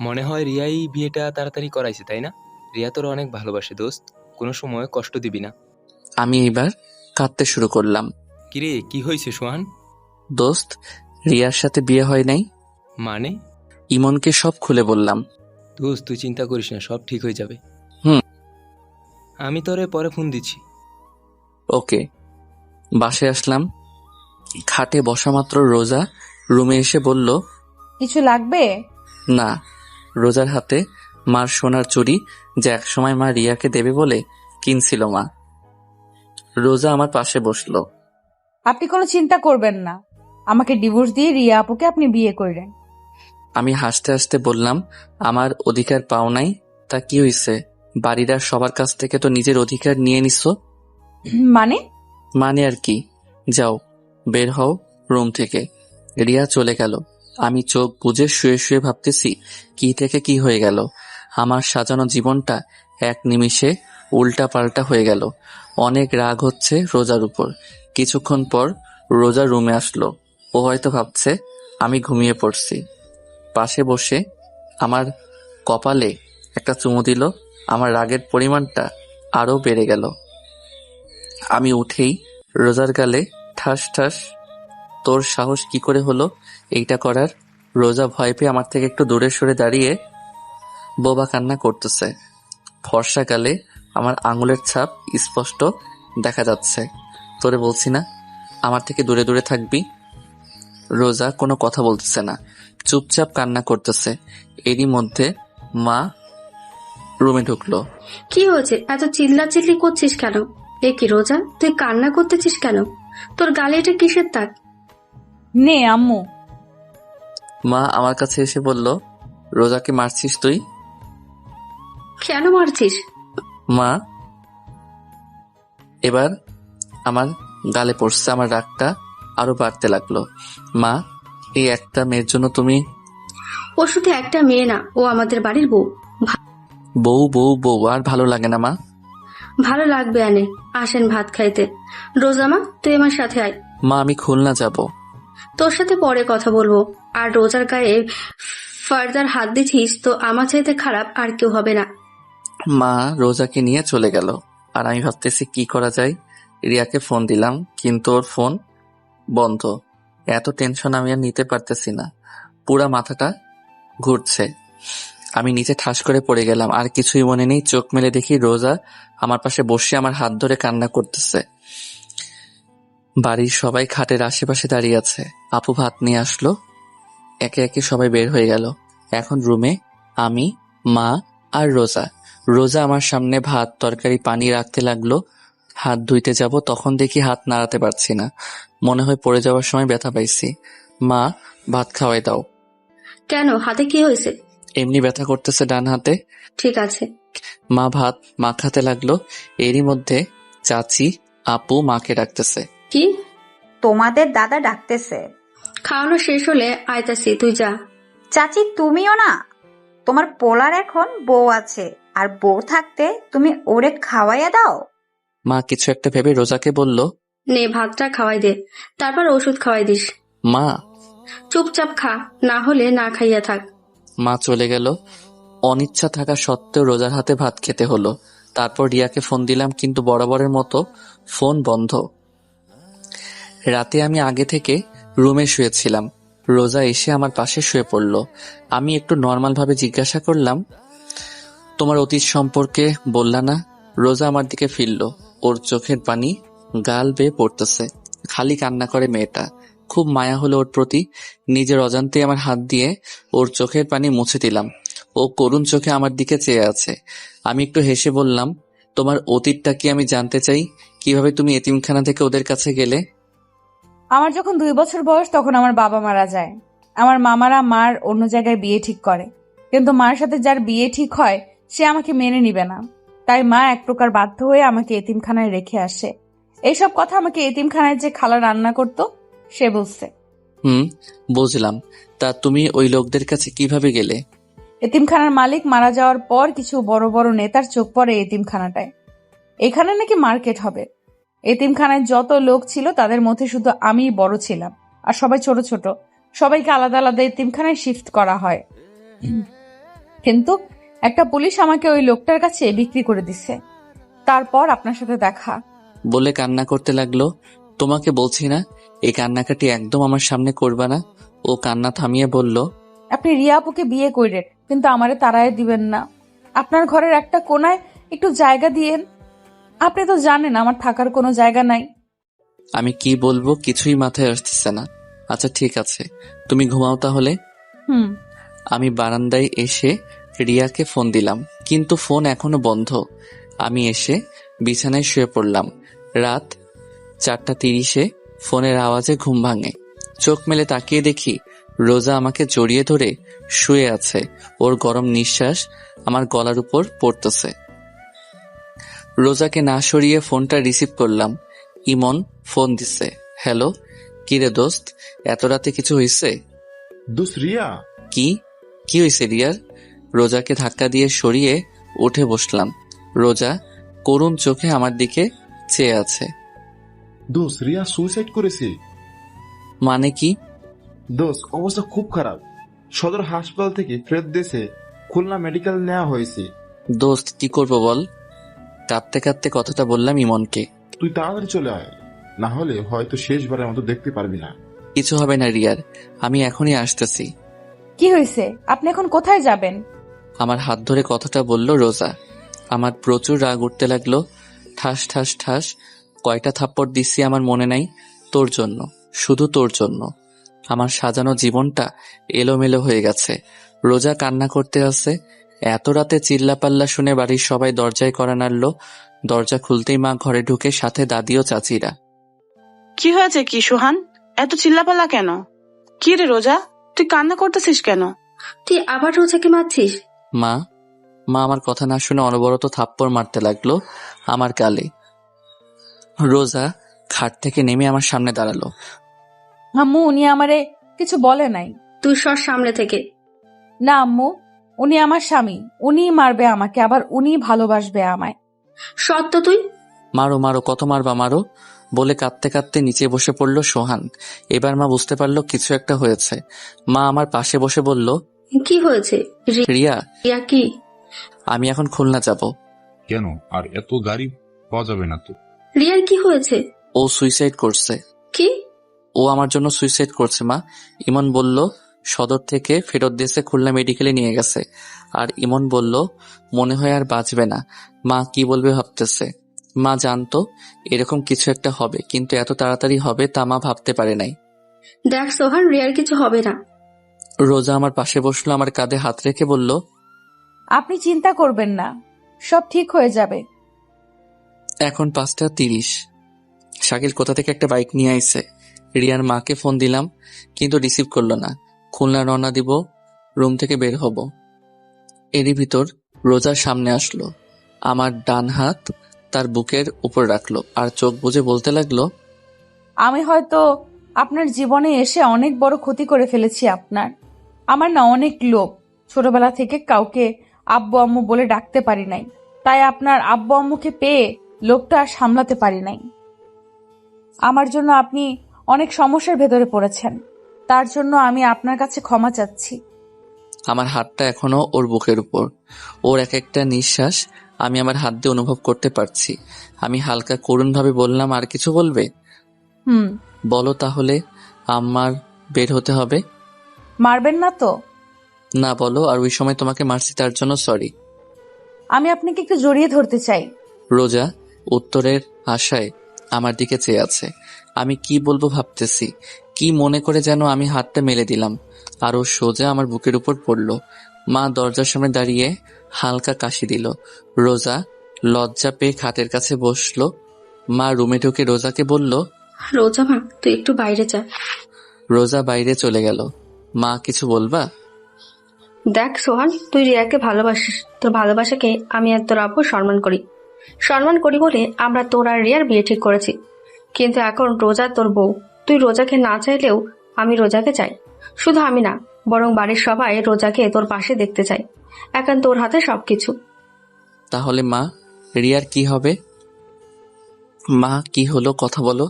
মনে হয় রিয়াই বিয়েটা তাড়াতাড়ি করাইছে, তাই না? রিয়া তোর অনেক ভালোবাসে দোস্ত, কোনো সময় কষ্ট দিবি না। আমি এবার কাঁদতে শুরু করলাম। কিরে, কি হয়েছে সোহান? দোস্ত, রিয়ার সাথে বিয়ে হয় নাই। মানে? ইমনকে সব খুলে বললাম। দোস্ত তুই চিন্তা করিস না, সব ঠিক হয়ে যাবে। হুম। আমি তোরে পরে ফোন দিচ্ছি। ওকে। বাসায় আসলাম। খাটে বসা মাত্র রোজা রুমে এসে বলল, কিছু লাগবে? না। রোজার হাতে মার সোনার চুড়ি, যা একসময় মা রিয়াকে দেবে বলে কিনছিল মা। রোজা আমার পাশে বসলো। আপনি কোনো চিন্তা করবেন না, আমাকে ডিভোর্স দিয়ে রিয়া আপুকে আপনি বিয়ে করলেন। আমি হাসতে হাসতে বললাম, আমার অধিকার পাও নাই? তা কি হইছে? বাড়ির আর সবার কাছ থেকে তো নিজের অধিকার নিয়ে নিছো। মানে? মানে আর কি? যাও, বের হও রুম থেকে। রিয়া চলে গেল। আমি চোখ বুজে শুয়ে শুয়ে ভাবতেছি কি থেকে কি হয়ে গেল। আমার সাজানো জীবনটা এক নিমিষে উল্টা পাল্টা হয়ে গেল। অনেক রাগ হচ্ছে রোজার উপর। কিছুক্ষণ পর রোজা রুমে আসলো। ও হয়তো ভাবছে আমি ঘুমিয়ে পড়ছি। পাশে বসে আমার কপালে একটা চুমু দিল। আমার রাগের পরিমাণটা আরো বেড়ে গেল। আমি উঠেই রোজার গালে ঠাস ঠাস। তোর সাহস কি করে হলো এইটা করার? রোজা ভয় পেয়ে আমার থেকে একটু দূরে সরে দাঁড়িয়ে বোবা কান্না করতেছে। ফর্সা গালে আমার আঙুলের ছাপ স্পষ্ট দেখা যাচ্ছে। তোরে বলছি না আমার থেকে দূরে দূরে থাকবি? রোজা কোনো কথা বলতেছে না, চুপচাপ কান্না করতেছে। এরই মধ্যে মা রুমে ঢুকলো। কি হয়েছে, এত চিল্লাচিল্লি করছিস কেন? এ কি রোজা, তুই কান্না করতেছিস কেন? তোর গালে এটা কিসের দাগ? নে আম্মু। মা আমার কাছে এসে বলল, রোজাকে মারছিস তুই? কেন মারছিস? মা এবার আমার গালে পড়ছে। আমার রাগটা আরো বাড়তে লাগলো। মা, এই একটা মেয়ের জন্য তুমি? ও শুধু একটা মেয়ে না, ও আমাদের বাড়ির বউ। বউ বউ বউ আর ভালো লাগে না মা। ভালো লাগবে আনে, আসেন ভাত খাইতে। রোজা মা, তুই আমার সাথে আয়। মা আমি খুলনা যাব। তোর সাথে পরে কথা বলবো। আর রোজার গায়ে ফার্দার হাত দিছিস তো আমার চাইতে খারাপ আর কেউ হবে না। মা রোজাকে নিয়ে চলে গেল। আর আমি ভাবতেছি কি করা যায়। রিয়াকে ফোন দিলাম কিন্তু ওর ফোন বন্ধ। এত টেনশন আমি আর নিতে পারতেছি না, পুরা মাথাটা ঘুরছে। আমি নিচে ঠাস করে পড়ে গেলাম। আর কিছুই মনে নেই। চোখ মেলে দেখি রোজা আমার পাশে বসে আমার হাত ধরে কান্না করতেছে। বাড়ির সবাই খাটের আশেপাশে দাঁড়িয়ে আছে। আপু ভাত নিয়ে আসলো। একে একে সবাই বের হয়ে গেল। এখন রুমে আমি, মা আর রোজা। রোজা আমার সামনে ভাত তরকারি পানি রাখতে লাগলো। হাত ধুইতে যাব, তখন দেখি হাত নাড়াতে পারছি না। মনে হয় পড়ে যাওয়ার সময় ব্যথা পাইছি। মা ভাত খাওয়াই দাও। কেন, হাতে কি হয়েছে? এমনি ব্যথা করতেছে ডান হাতে। ঠিক আছে। মা ভাত মাখাতে লাগলো। এরই মধ্যে চাচি আপু মাকে ডাকতেছে। কি? তোমাদের দাদা ডাকতেছে। খাওয়ানো শেষ হলে আইতাছি, তুই যা। চাচি তুমিও না? তোমার পোলার এখন বউ আছে, আর বউ থাকতে তুমি ওরে খাওয়াইয়া দাও। মা কিছু একটা ভেবে রোজাকে বলল, নে ভাতটা খাওয়াই দে, তারপর ওষুধ খাওয়াই দিস। মা। চুপচাপ খা, না হলে না খাইয়া থাক। মা চলে গেল। অনিচ্ছা থাকা সত্ত্বেও রোজার হাতে ভাত খেতে হলো। তারপর রিয়াকে ফোন দিলাম কিন্তু বরাবরের মতো ফোন বন্ধ। রাতে আমি আগে থেকে রুমে শুয়েছিলাম। রোজা এসে আমার পাশে শুয়ে পড়ল। আমি একটু নর্মাল ভাবে জিজ্ঞাসা করলাম, তোমার অতীত সম্পর্কে বললা না? রোজা আমার দিকে ফিরল। ওর চোখের পানি গাল বেয়ে পড়তেছে। খালি কান্না করে মেয়েটা। খুব মায়া হলো ওর প্রতি। নিজের অজান্তে আমার হাত দিয়ে ওর চোখের পানি মুছে দিলাম। ও করুণ চোখে আমার দিকে চেয়ে আছে। আমি একটু হেসে বললাম, তোমার অতীতটা কি আমি জানতে চাই? কিভাবে তুমি এতিমখানা থেকে ওদের কাছে গেলে? আমার যখন 2 বছর বয়স তখন আমার বাবা মারা যায়। আমার মামারা মার অন্য জায়গায় বিয়ে ঠিক করে, কিন্তু মার সাথে যার বিয়ে ঠিক হয় সে আমাকে মেনে নিবে না। তাই মা এক প্রকার বাধ্য হয়ে আমাকে এতিমখানায় রেখে আসে। এইসব কথা আমাকে এতিমখানায় যে খালা রান্না করতো সে বলছে। বুঝলাম। তা তুমি ওই লোকদের কাছে কিভাবে গেলে? এতিমখানার মালিক মারা যাওয়ার পর কিছু বড় বড় নেতার চোখ পড়ে এতিমখানাটায়। এখানে নাকি মার্কেট হবে। এতিমখানায় যত লোক ছিল তাদের মধ্যে শুধু আমিই বড় ছিলাম, আর সবাই ছোট ছোট। সবাইকে আলাদা আলাদা এতিমখানায় শিফট করা হয়। কিন্তু একটা পুলিশ আমাকে ওই লোকটার কাছে বিক্রি করে দিছে। তারপর আপনার সাথে দেখা। বলে কান্না করতে লাগলো। তোমাকে বলছি না এই কান্নাকাটি একদম আমার সামনে করবা না। ও কান্না থামিয়ে বলল, আপনি রিয়া আপুকে বিয়ে কইরেন, কিন্তু আমারে তাড়ায় দিবেন না। আপনার ঘরের একটা কোনায় একটু জায়গা দিয়েন। আপনি তো জানেন আমার থাকার কোনো জায়গা নাই। আমি কি বলবো কিছুই মাথায় আসতেছে না। আচ্ছা ঠিক আছে, তুমি ঘুমাও তাহলে। হুম। আমি বারান্দায় এসে রিয়াকে ফোন দিলাম, কিন্তু ফোন এখনো বন্ধ। আমি এসে বিছানায় শুয়ে পড়লাম। রাত 4:30 ফোনের আওয়াজে ঘুম ভাঙে। চোখ মেলে তাকিয়ে দেখি রোজা আমাকে জড়িয়ে ধরে শুয়ে আছে। ওর গরম নিঃশ্বাস আমার গলার উপর পড়তেছে। রোজাকে না সরিয়ে ফোনটা রিসিভ করলাম। ইমন ফোন দিছে। হ্যালো, কিরে দোস্ত, এত রাতে কিছু হয়েছে? দোস্ত রিয়া, কি হয়েছে রিয়ার? রোজাকে ধাক্কা দিয়ে সরিয়ে উঠে বসলাম। রোজা করুণ চোখে আমার দিকে চেয়ে আছে। দোস্ত রিয়া সুইসাইড করেছে। মানে কি? দোস্ত অবস্থা খুব খারাপ। সদর হাসপাতাল থেকে ফেরত দেশে খুলনা মেডিকেল নেওয়া হয়েছে। দোস্ত কি করবো বল? কাঁদতে কাঁদতে কথাটা বললাম ইমনকে। তুই তাড়াতাড়ি চলে আয়, না হলে হয়তো শেষবারের মতো দেখতে পারবি না। কিছু হবে না রিয়ার, আমি এখনই আসতেছি। কি হয়েছে? আপনি এখন কোথায় যাবেন? আমার হাত ধরে কথাটা বলল রোজা। আমার প্রচুর রাগ উঠতে লাগলো। ঠাস ঠাস ঠাস কয়টা থাপ্পড় দিচ্ছি আমার মনে নাই। তোর জন্য, শুধু তোর জন্য। আমার সাজানো জীবনটা এলোমেলো হয়ে গেছে। রোজা কান্না করতে আছে। এত রাতে চিল্লাপাল্লা শুনে বাড়ির সবাই দরজায় কড়া নাড়ল। দরজা খুলতেই মা ঘরে ঢুকে, সাথে দাদি ও চাচিরা। কি হয়েছে কি সুহান? এত চিল্লাপাল্লা কেন? কি রে রোজা, তুই কান্না করতেছিস কেন? তুই আবার রোজাকে মারছিস? মা আমার কথা না শুনে অনবরত থাপ্পড় মারতে লাগলো আমার গালে। রোজা খাট থেকে নেমে আমার সামনে দাঁড়ালো। আম্মু, উনি আমারে কিছু বলে নাই। তুই সর সামনে থেকে। না আম্মু, উনি আমার স্বামী। উনিই মারবে আমাকে, আবার উনিই ভালোবাসবে আমায়। সত্য তুই? মারো মারো, কত মারবা মারো, বলে কাঁদতে কাঁদতে নিচে বসে পড়ল সোহান। এবার মা বুঝতে পারলো কিছু একটা হয়েছে। মা আমার পাশে বসে বলল, কি হয়েছে? রিয়া, রিয়া কি? আমি এখন খুলনা যাব। কেন? আর এত গাড়ি পাওয়া যাবে না তো? রিয়ার কি হয়েছে? ও সুইসাইড করছে। কি? ও আমার জন্য সুইসাইড করছে মা। ইমন বলল সদর থেকে ফেরত দেশে খুলনা মেডিকেলে নিয়ে গেছে। আর ইমন বলল মনে হয় আর বাঁচবে না। মা কি বলবে ভাবতেছে। মা জানতো এরকম কিছু একটা হবে, কিন্তু এত তাড়াতাড়ি হবে তা মা ভাবতে পারে নাই। দেখ সোহান, রিয়ার কিছু হবে না। রোজা আমার পাশে বসলো, আমার কাঁধে হাত রেখে বলল, আপনি চিন্তা করবেন না, সব ঠিক হয়ে যাবে। এখন 5:30। শাকিল কোথা থেকে একটা বাইক নিয়ে আইছে। রিয়ার মাকে ফোন দিলাম, কিন্তু রিসিভ করলো না। খুলনা রওনা দিব, রুম থেকে বের হব। এরই ভিতর রোজার সামনে আসলো। আমার ডান হাত তার বুকের উপর রাখলো আর চোখ বুজে বলতে লাগলো, আমি হয়তো আপনার জীবনে এসে অনেক বড় ক্ষতি করে ফেলেছি আপনার। আমার না অনেক লোভ। ছোটবেলা থেকে কাউকে আব্বু আম্মু বলে ডাকতে পারি নাই, তাই আপনার আব্বু আম্মুকে পেয়ে লোভটা আর সামলাতে পারি নাই। আমার জন্য আপনি অনেক সমস্যার ভেতরে পড়েছেন, তার জন্য আমি আপনার কাছে ক্ষমা চাচ্ছি। আমার হাতটা এখনো ওর বুকের উপর। ওর এক একটা নিঃশ্বাস আমি আমার হাত দিয়ে অনুভব করতে পারছি। আমি হালকা করুণভাবে বললাম, আর কিছু বলবে? হুম। বলো তাহলে। আমার বের হতে হবে। মারবেন না তো? না বলো। আর ওই সময় তোমাকে মারছি তার জন্য সরি। আমি আপনাকে একটু জড়িয়ে ধরতে চাই। রোজা উত্তরের আশায় আমার দিকে চেয়ে আছে। আমি কি বলবো ভাবতেছি। কি মনে করে যেন আমি হাতটা মেলে দিলাম, আর ও সোজা আমার বুকের উপর পড়ল। মা দরজার সামনে দাঁড়িয়ে হালকা কাশি দিল। রোজা লজ্জা পেয়ে খাটের কাছে বসলো। মা রুমে ঢুকে রোজাকে বলল, রোজা মা, তুই একটু বাইরে যা। রোজা বাইরে চলে গেল। মা কিছু বলবা? দেখ সোহান, তুই রিয়াকে ভালোবাসিস। তোর ভালোবাসাকে আমি আর তোর আব্বু সম্মান করি বলে আমরা তোর আর রিয়ার বিয়ে ঠিক করেছি। কিন্তু এখন রোজা তোর বউ। তুই রোজাকে না চাইলেও আমি রোজাকে চাই। শুধু আমি না, বরং বাড়ির সবাই রোজাকে তোর পাশে দেখতে চাই। এখন তোর হাতে সবকিছু। তাহলে মা, রিয়ার কি হবে? মা কি হলো, কথা বলো।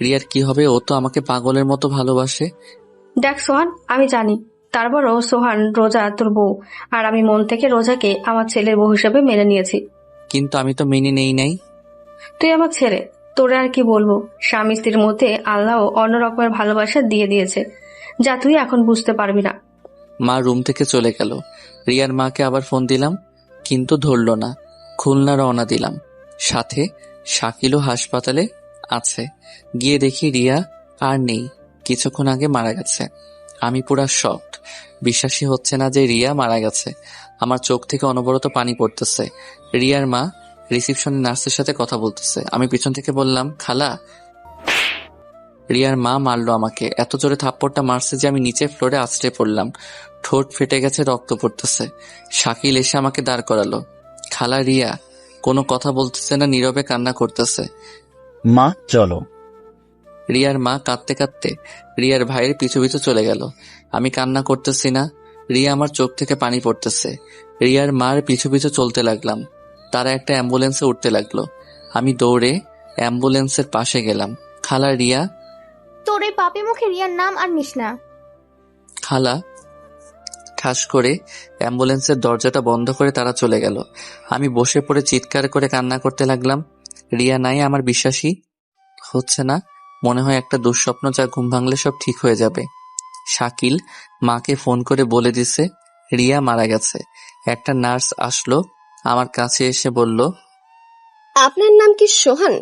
রিয়ার কি হবে? ও তো আমাকে পাগলের মতো ভালোবাসে। দেখ সোহান, আমি জানি তারপরও সোহান, রোজা তোর বউ, আর আমি মন থেকে রোজাকে আমার ছেলের বউ হিসেবে মেনে নিয়েছি। কিন্তু আমি তো মেনে নেই নাই। তুই আমার ছেলে, তোরে আর কি বলবো। স্বামী স্ত্রীর মধ্যে আল্লাহ অন্য রকমের ভালোবাসা দিয়ে দিয়েছে, যা তুই এখন বুঝতে পারবি না। মা রুম থেকে চলে গেল। রিয়ার মাকে আবার ফোন দিলাম, কিন্তু ধরলো না। খুলনা রওনা দিলাম, সাথে শাকিলও হাসপাতালে আছে। গিয়ে দেখি রিয়া আর নেই, কিছুক্ষণ আগে মারা গেছে। আমি পুরা শকড, বিশ্বাসই হচ্ছে না যে রিয়া মারা গেছে। আমার চোখ থেকে অনবরত পানি পড়তেছে। রিয়ার মা রিসিপশনে নার্সের সাথে কথা বলতেছে। আমি পিছন থেকে বললাম, খালা। রিয়ার মা মারলো আমাকে, এত জোরে থাপ্পড়টা মারছে যে আমি নিচে ফ্লোরে আছড়ে পড়লাম। ঠোঁট ফেটে গেছে, রক্ত পড়তেছে। শাকিল এসে আমাকে দাঁড় করালো। খালা, রিয়া কোনো কথা বলতেছে না, নীরবে কান্না করতেছে। মা চলো। রিয়ার মা কাঁদতে কাঁদতে রিয়ার ভাইয়ের পিছু পিছু চলে গেল। আমি কান্না করতেছি না, রিয়া আমার চোখ থেকে পানি পড়তেছে। রিয়ার মার পিছু পিছু চলতে লাগলাম। তারা একটা অ্যাম্বুলেন্সে উঠতে লাগলো। আমি দৌড়ে অ্যাম্বুলেন্সের পাশে গেলাম। খালা, রিয়া। তোর এই পাপি মুখে রিয়ার নাম আর নিস না। খালা। ঠাস করে অ্যাম্বুলেন্সের দরজাটা বন্ধ করে তারা চলে গেল। আমি বসে পড়ে চিৎকার করে কান্না করতে লাগলাম। রিয়া নাই, আমার বিশ্বাসই হচ্ছে না। মনে হয় একটা দুঃস্বপ্ন, যা ঘুম ভাঙলে সব ঠিক হয়ে যাবে। শাকিল মাকে ফোন করে বলে দিছে রিয়া মারা গেছে। একটা নার্স আসলো, আমার কাছে এসে বলল, আপনার নাম কি সোহান?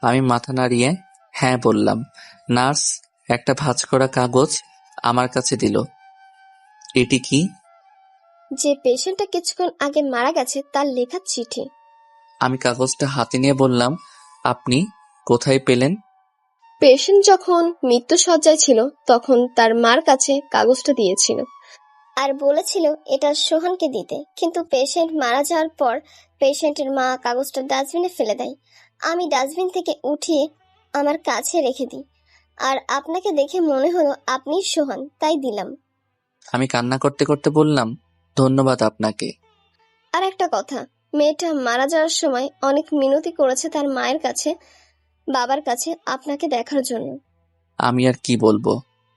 আমি মাথা নাড়িয়ে হ্যাঁ বললাম। নার্স একটা ভাঁজ করা কাগজ আমার কাছে দিল। এটি কি? যে পেশেন্টটা কিছুক্ষণ আগে মারা গেছে তার লেখা চিঠি। আমি কাগজটা হাতে নিয়ে বললাম, আপনি কোথায় পেলেন? পেশেন্ট যখন মৃত্যু শয্যায় ছিল তখন তার মার কাছে কাগজটা দিয়েছিল আর বলেছিল এটা সোহানকে দিতে, কিন্তু পেশেন্ট মারা যাওয়ার পর পেশেন্টের মা কাগজটা ডাস্টবিনে ফেলে দেয়। আমি ডাস্টবিন থেকে উঠিয়ে আমার কাছে রেখে দিই, আর আপনাকে দেখে মনে হলো আপনি সোহান, তাই দিলাম। আমি কান্না করতে করতে বললাম, ধন্যবাদ আপনাকে। আর একটা কথা, মেয়েটা মারা যাওয়ার সময় অনেক মিনতি করেছে তার মায়ের কাছে, বাবার কাছে আপনাকে দেখার জন্য। আমি আর কি বলবো,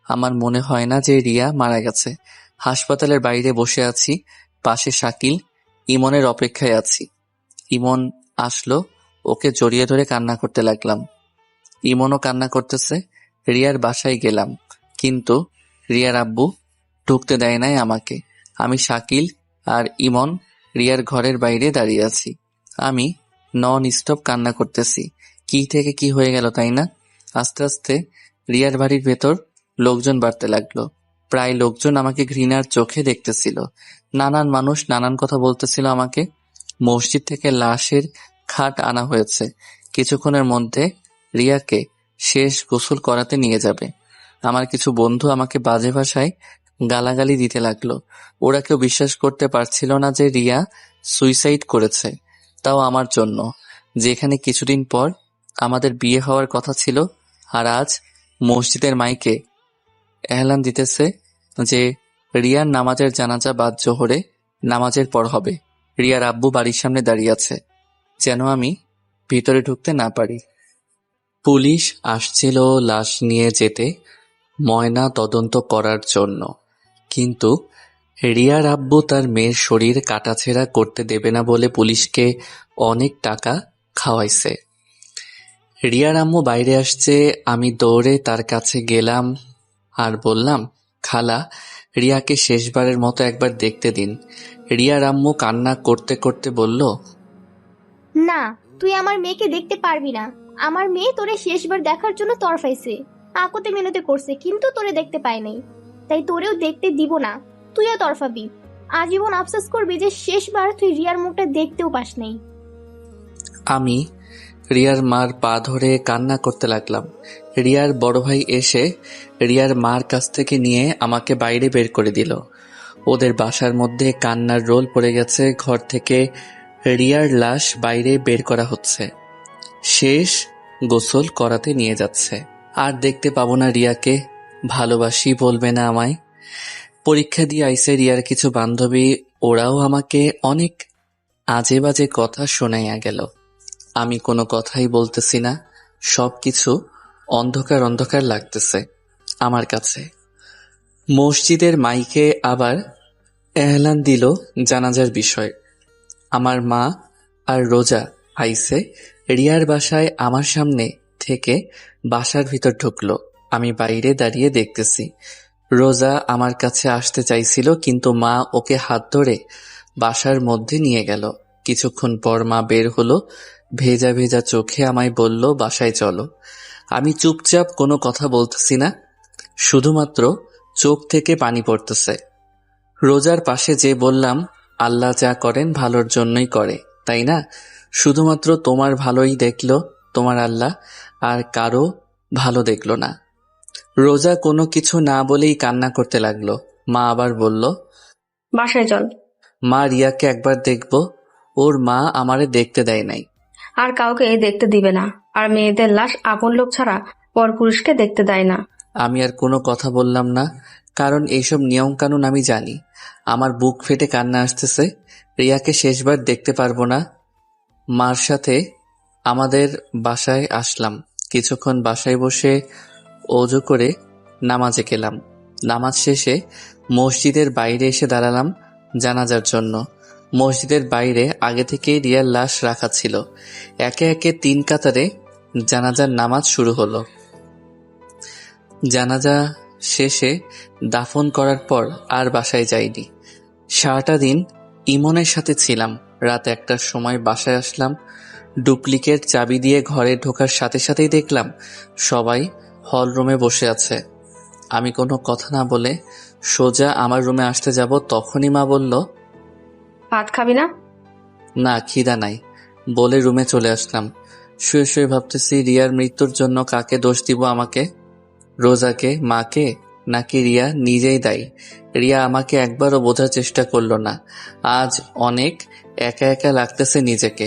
আমার মনে হয় না যে রিয়া মারা গেছে। হাসপাতালের বাইরে বসে আছি, পাশে শাকিল, ইমনের অপেক্ষায় আছি। ইমন আসলো, ওকে জড়িয়ে ধরে কান্না করতে লাগলাম। ইমনও কান্না করতেছে। রিয়ার বাসায় গেলাম, কিন্তু রিয়ার আব্বু ঢুকতে দেয় নাই আমাকে। আমি, শাকিল আর ইমন রিয়ার ঘরের বাইরে দাঁড়িয়ে আছি। আমি নন স্টপ কান্না করতেছি। কি থেকে কি হয়ে গেল, তাই না? আস্তে আস্তে রিয়ার বাড়ির ভেতর লোকজন বাড়তে লাগলো। প্রায় লোকজন আমাকে ঘৃণার চোখে দেখতেছিল। নানান মানুষ নানান কথা বলতেছিল আমাকে। মসজিদ থেকে লাশের খাট আনা হয়েছে, কিছুক্ষণের মধ্যে রিয়াকে শেষ গোসল করাতে নিয়ে যাবে। আমার কিছু বন্ধু আমাকে বাজে ভাষায় গালাগালি দিতে লাগলো। ওরা কেউ বিশ্বাস করতে পারছিল না যে রিয়া সুইসাইড করেছে, তাও আমার জন্য, যেখানে কিছুদিন পর আমাদের বিয়ে হওয়ার কথা ছিল। আর আজ মসজিদের মাইকে এলান দিতেছে যে রিয়ার নামাজের জানাজা বাদ জোহরে নামাজের পর হবে। রিয়ার আব্বু বাড়ির সামনে দাঁড়িয়ে আছে, যেন আমি ভিতরে ঢুকতে না পারি। পুলিশ আসছিল লাশ নিয়ে যেতে ময়না তদন্ত করার জন্য, কিন্তু রিয়ার আব্বু তার মেয়ের শরীর কাটাছেঁড়া করতে দেবে না বলে পুলিশকে অনেক টাকা খাওয়াইছে। রিয়ার আম্মু বাইরে আসছে, আমি দৌড়ে তার কাছে গেলাম আর বললাম, খালা, রিয়াকে শেষবারের মতো একবার দেখতে দিন। রিয়ার আম্মু কান্না করতে করতে বলল, না, তুই আমার মেয়েকে দেখতে পারবি না। আমার মেয়ে তোরে শেষবার দেখার জন্য তরফাইছে, আকতে মিনতি করছে, কিন্তু তোরে দেখতে পায় নাই, তাই তোরেও দেখতে দিব না। তুইও তরফাবি, আজীবন আফসোস করবি যে শেষবার তুই রিয়ার মুখটা দেখতেও পাস নাই। আমি রিয়ার মার পা ধরে কান্না করতে লাগলাম। রিয়ার বড় ভাই এসে রিয়ার মার কাছ থেকে নিয়ে আমাকে বাইরে বের করে দিল। ওদের বাসার মধ্যে কান্নার রোল পড়ে গেছে। ঘর থেকে রিয়ার লাশ বাইরে বের করা হচ্ছে, শেষ গোসল করাতে নিয়ে যাচ্ছে। আর দেখতে পাবো না রিয়াকে। ভালোবাসি বলবে না আমায়। পরীক্ষা দিয়ে আইসে রিয়ার কিছু বান্ধবী, ওরাও আমাকে অনেক আজে বাজে কথা শোনাইয়া গেল। আমি কোনো কথাই বলতেছি না, সবকিছু অন্ধকার অন্ধকার লাগতেছে আমার কাছে। মসজিদের মাইকে আবার এলান দিল জানাজার বিষয়। আমার মা আর রোজা আইসে রিয়ার বাসায় আমার সামনে থেকে বাসার ভিতর ঢুকলো। আমি বাইরে দাঁড়িয়ে দেখতেছি। রোজা আমার কাছে আসতে চাইছিল, কিন্তু মা ওকে হাত ধরে বাসার মধ্যে নিয়ে গেল। কিছুক্ষণ পর মা বের হলো, ভেজা ভেজা চোখে আমায় বলল, বাসায় চলো। আমি চুপচাপ কোনো কথা বলতেছি না, শুধুমাত্র চোখ থেকে পানি পড়তেছে। রোজার পাশে যে বললাম, আল্লাহ যা করেন ভালোর জন্যই করে, তাই না? শুধুমাত্র তোমার ভালোই দেখলো তোমার আল্লাহ, আর কারো ভালো দেখলো না। রোজা কোনো কিছু না বলেই কান্না করতে লাগলো। মা আবার বলল, বাসায় চল। মা, রিয়াকে একবার দেখব। ওর মা আমারে দেখতে দেয় নাই। আর কাউকে দেখতে দিবে না, আর মেয়েদের লাশ আপন লোক ছাড়া পরপুরুষকে দেখতে দেয় না। আমি আর কোনো কথা বললাম না, কারণ এইসব নিয়ম কানুন আমি জানি। আমার বুক ফেটে কান্না আসতেছে। রিয়াকে শেষবার দেখতে পারবো না। মার সাথে আমাদের বাসায় আসলাম। কিছুক্ষণ বাসায় বসে ওযু করে নামাজে গেলাম। নামাজ শেষে মসজিদের বাইরে এসে দাঁড়ালাম জানাজার জন্য। মসজিদের বাইরে আগে থেকেই রিয়ার লাশ রাখা ছিল। একে একে 3 কাতারে জানাজার নামাজ শুরু হলো। জানাজা শেষে দাফন করার পর আর বাসায় যাইনি। সারাটা দিন ইমনের সাথে ছিলাম। রাত 1টার সময় বাসায় আসলাম। ডুপ্লিকেট চাবি দিয়ে ঘরে ঢোকার সাথে সাথেই দেখলাম সবাই হল রুমে বসে আছে। আমি কোনো কথা না বলে সোজা আমার রুমে আসতে যাব, তখনই মা বলল, ভাত খাবি না? না, খিদা নাই বলে রুমে চলে আসলাম। শুয়ে শুয়ে ভাবতেছি, রিয়ার মৃত্যুর জন্য কাকে দোষ দিব? আমাকে, রোজাকে, মাকে, নাকি রিয়া নিজেই দায়ী? রিয়া আমাকে একবারও বোঝার চেষ্টা করলো না। আজ অনেক একা একা লাগতেছে নিজেকে।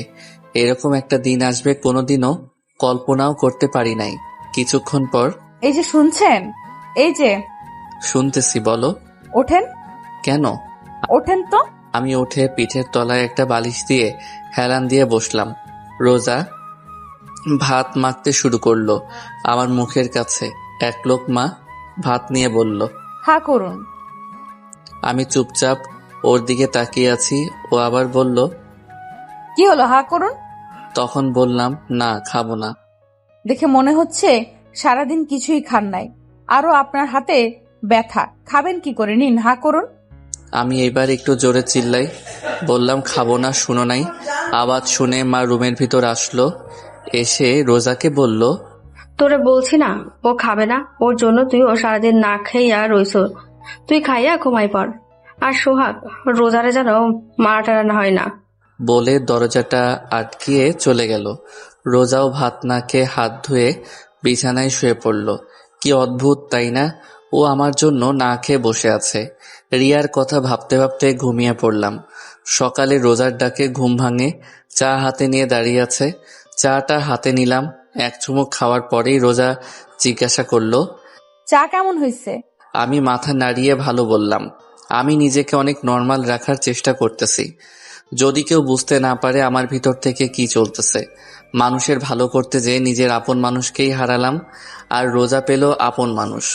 এরকম একটা দিন আসবে কোনোদিনও কল্পনাও করতে পারি নাই। কিছুক্ষণ পর, এই যে শুনছেন, এই যে শুনতেছি, বলো। ওঠেন। কেন? ওঠেন তো। আমি উঠে পিঠের তলায় একটা বালিশ দিয়ে হেলান দিয়ে বসলাম। রোজা ভাত মাখতে শুরু করলো আমার মুখের কাছে। এক লোকমা ভাত নিয়ে বলল, হা করুন। আমি চুপচাপ ওর দিকে তাকিয়ে আছি। ও আবার বলল, কি হলো, হা করুন। তখন বললাম, না, খাবো না। দেখে মনে হচ্ছে সারাদিন কিছুই খান নাই, আরো আপনার হাতে ব্যথা। খাবেন কি করে, নিন, হা করুন। আমি এবার একটু জোরে চিল্লাই, বললাম, খাবো না। শুনো নাই? আওয়াজ শুনে মা রুমের ভিতর আসলো। এসে রোজাকে বলল, তোরে বলছি না ও খাবে না, ওর জন্য তুইও সারাদিন না খাইয়া রইছ। তুই খাইয়া ঘুমাই পড়। আর সোহাগ, রোজারে যেন মারা টারা না হয় না। বলে দরজাটা আটকিয়ে চলে গেল। রোজাও ভাত না খেয়ে হাত ধুয়ে বিছানায় শুয়ে পড়ল। কি অদ্ভুত, তাই না? ও আমার জন্য না খেয়ে বসে আছে। রিয়ার কথা ভাবতে ভাবতে ঘুমিয়ে পড়লাম। সকালে রোজার ডাকে ঘুম ভাঙে। চা হাতে নিয়ে দাঁড়িয়ে আছে। চাটা হাতে নিলাম। এক চুমুক খাওয়ার পরেই রোজা জিজ্ঞাসা করলো, চা কেমন হয়েছে? আমি মাথা নাড়িয়ে ভালো বললাম। আমি নিজেকে অনেক নর্মাল রাখার চেষ্টা করতেছি, যদি কেউ বুঝতে না পারে আমার ভিতর থেকে কি চলতেছে। মানুষের ভালো করতে যেয়ে নিজের আপন মানুষকেই হারালাম, আর রোজা পেল আপন মানুষ।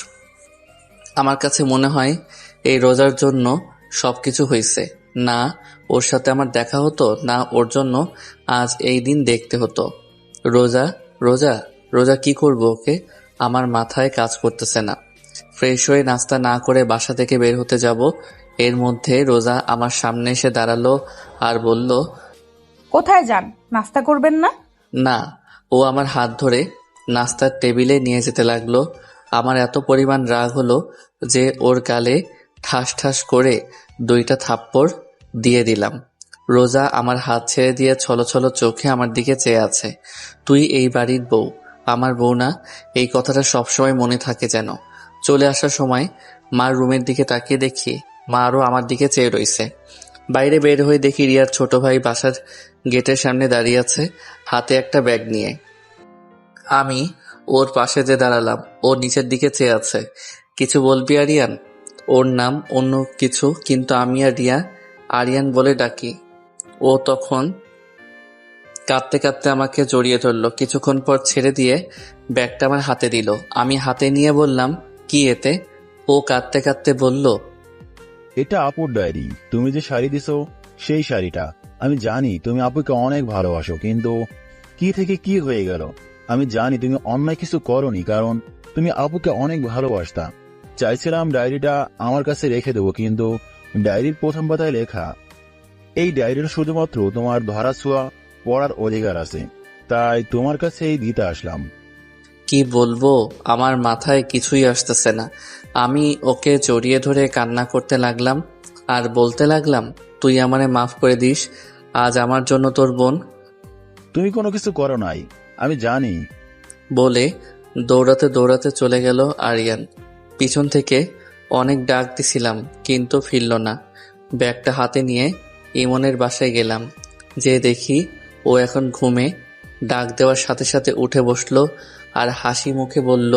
আমার কাছে মনে হয় এই রোজার জন্য সবকিছু হয়েছে। না ওর সাথে আমার দেখা হতো, না ওর জন্য আজ এই দিন দেখতে হতো। রোজা, রোজা, রোজা, কি করবো ওকে? আমার মাথায় কাজ করতেছে না। ফ্রেশ হয়ে নাস্তা না করে বাসা থেকে বের হতে যাব, এর মধ্যে রোজা আমার সামনে এসে দাঁড়ালো আর বলল, কোথায় যান? নাস্তা করবেন না? না। ও আমার হাত ধরে নাস্তার টেবিলে নিয়ে যেতে লাগলো। আমার এত পরিমাণ রাগ হলো যে ওর গালে ঠাস ঠাস করে 2টা থাপ্পড় দিয়ে দিলাম। রোজা আমার হাত ছেড়ে দিয়ে ছলছল চোখে আমার দিকে চেয়ে আছে। তুই এই বাড়ির বউ, আমার বউ না? এই কথাটা সবসময় মনে থাকে যেন। চলে আসার সময় মার রুমের দিকে তাকিয়ে দেখি মা আরও আমার দিকে চেয়ে রইছে। বাইরে বের হয়ে দেখি রিয়ার ছোট ভাই বাসার গেটের সামনে দাঁড়িয়ে আছে, হাতে একটা ব্যাগ নিয়ে। আমি ওর পাশে যে দাঁড়ালাম, ও নিচের দিকে চেয়ে আছে। কিছু বলবি আরিয়ান? ওর নাম অন্য কিছু, কিন্তু আমি আর রিয়া আরিয়ান বলে ডাকি। ও তখন কাঁদতে কাঁদতে আমাকে জড়িয়ে ধরল। কিছুক্ষণ পর ছেড়ে দিয়ে ব্যাগটা আমার হাতে দিল। আমি হাতে নিয়ে বললাম, কি এতে? ও ও কাঁদতে কাঁদতে বলল, এটা আপুর ডায়েরি। তুমি যে শাড়ি দিছো সেই শাড়িটা। আমি জানি তুমি আপুকে অনেক ভালোবাসো, কিন্তু কি থেকে কি হয়ে গেল। আমি জানি তুমি অন্যায় কিছু করনি, কারণ তুমি আপুকে অনেক ভালোবাসতা। চাইছিলাম ডায়েরিটা আমার কাছে রেখে দেবো, কিন্তু ডায়েরির প্রথম পাতায় লেখা, এই ডায়েরির শুধুমাত্র তোমার ধরা ছোঁয়া পড়ার অধিকার আছে, তাই তোমার কাছে এই দিতে আসলাম। কি বলবো, আমার মাথায় কিছুই আসতেছে না। আমি ওকে জড়িয়ে ধরে কান্না করতে লাগলাম আর বলতে লাগলাম, তুই আমারে মাফ করে দিস, আজ আমার জন্য তোর বোন। তুমি কোনো কিছু করো নাই, আমি জানি। বলে দৌড়াতে দৌড়াতে চলে গেল আরিয়ান। পিছন থেকে অনেক ডাক দিছিলাম, কিন্তু ফিরল না। ব্যাগটা হাতে নিয়ে ইমনের বাসায় গেলাম। যে দেখি ও এখন ঘুমে। ডাক দেওয়ার সাথে সাথে উঠে বসলো আর হাসি মুখে বলল,